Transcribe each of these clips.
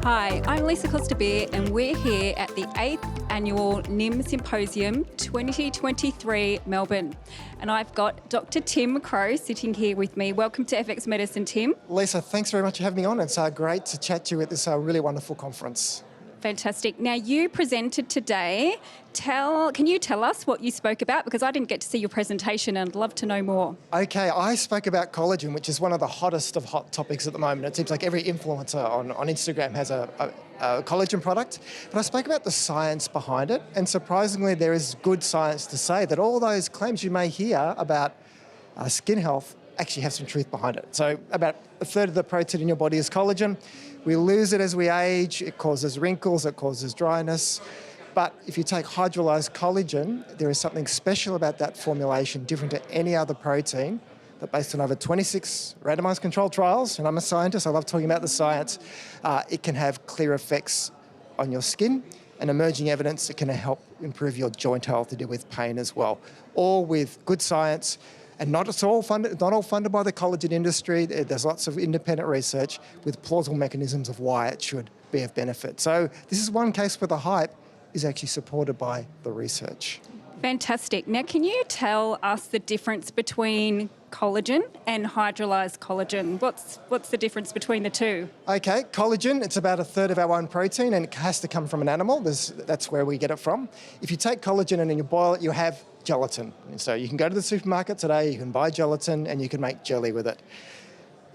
Hi, I'm Lisa Costa-Bir and we're here at the 8th Annual NIIM Symposium 2023 Melbourne. And I've got Dr. Tim Crowe sitting here with me. Welcome to FX Medicine, Tim. Lisa, thanks very much for having me on. It's great to chat to you at this really wonderful conference. Fantastic. Now, you presented today. Can you tell us what you spoke about? Because I didn't get to see your presentation and I'd love to know more. Okay, I spoke about collagen, which is one of the hottest of hot topics at the moment. It seems like every influencer on Instagram has a collagen product. But I spoke about the science behind it, and surprisingly, there is good science to say that all those claims you may hear about skin health actually have some truth behind it. So about a third of the protein in your body is collagen. We lose it as we age. It causes wrinkles, it causes dryness. But if you take hydrolysed collagen, there is something special about that formulation, different to any other protein, that based on over 26 randomised controlled trials, and I'm a scientist, I love talking about the science, it can have clear effects on your skin, and emerging evidence it can help improve your joint health to deal with pain as well. All with good science. And not all funded by the collagen industry. There's lots of independent research with plausible mechanisms of why it should be of benefit. So this is one case where the hype is actually supported by the research. Fantastic. Now, can you tell us the difference between collagen and hydrolysed collagen? What's the difference between the two? Okay, collagen, it's about a third of our own protein and it has to come from an animal. That's where we get it from. If you take collagen and you boil it, you have gelatin. And so you can go to the supermarket today, you can buy gelatin and you can make jelly with it.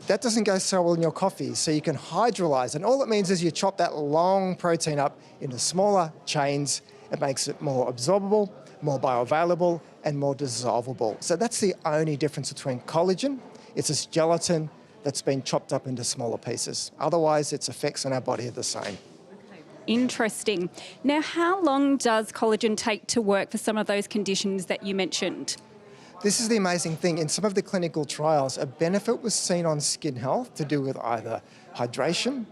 That doesn't go so well in your coffee, so you can hydrolyse. And all it means is you chop that long protein up into smaller chains. It makes it more absorbable, more bioavailable, and more dissolvable. So that's the only difference between collagen. It's this gelatin that's been chopped up into smaller pieces. Otherwise, its effects on our body are the same. Interesting. Now, how long does collagen take to work for some of those conditions that you mentioned? This is the amazing thing. In some of the clinical trials, a benefit was seen on skin health to do with either hydration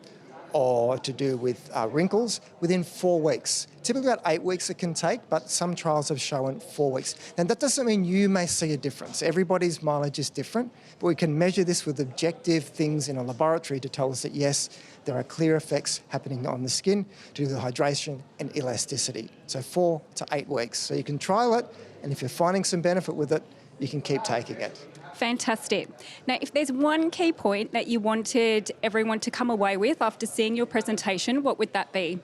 or to do with wrinkles within 4 weeks. Typically about 8 weeks it can take, but some trials have shown 4 weeks. And that doesn't mean you may see a difference. Everybody's mileage is different, but we can measure this with objective things in a laboratory to tell us that yes, there are clear effects happening on the skin due to hydration and elasticity. So 4 to 8 weeks. So you can trial it, and if you're finding some benefit with it, you can keep taking it. Fantastic. Now, if there's one key point that you wanted everyone to come away with after seeing your presentation, what would that be?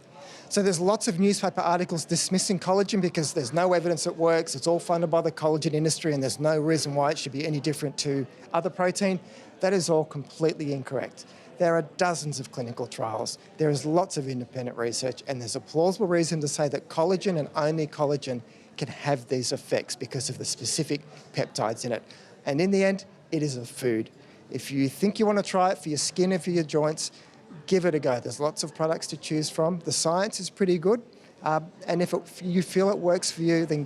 So there's lots of newspaper articles dismissing collagen because there's no evidence it works. It's all funded by the collagen industry and there's no reason why it should be any different to other protein. That is all completely incorrect. There are dozens of clinical trials. There is lots of independent research and there's a plausible reason to say that collagen and only collagen can have these effects because of the specific peptides in it. And in the end, it is a food. If you think you want to try it for your skin and for your joints, give it a go. There's lots of products to choose from. The science is pretty good. And if you feel it works for you, then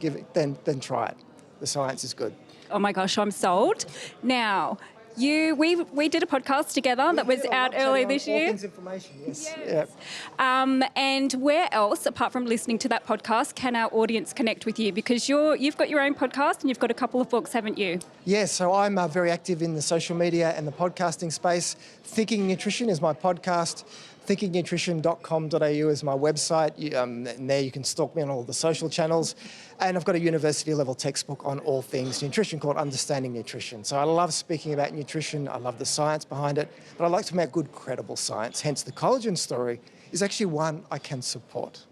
try it. The science is good. Oh my gosh, I'm sold. Now, we did a podcast together that was out earlier this year. All things information, yes. Yes. Yeah. And where else, apart from listening to that podcast, can our audience connect with you? Because you've got your own podcast and you've got a couple of books, haven't you? Yes, so I'm very active in the social media and the podcasting space. Thinking Nutrition is my podcast. thinkingnutrition.com.au is my website, and there you can stalk me on all the social channels. And I've got a university-level textbook on all things nutrition called Understanding Nutrition. So I love speaking about nutrition, I love the science behind it, but I like to make good, credible science. Hence, the collagen story is actually one I can support.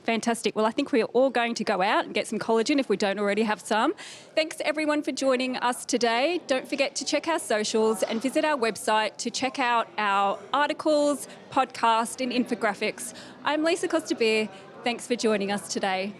Fantastic. Well, I think we're all going to go out and get some collagen if we don't already have some. Thanks everyone for joining us today. Don't forget to check our socials and visit our website to check out our articles, podcast and infographics. I'm Lisa Costa-Bir. Thanks for joining us today.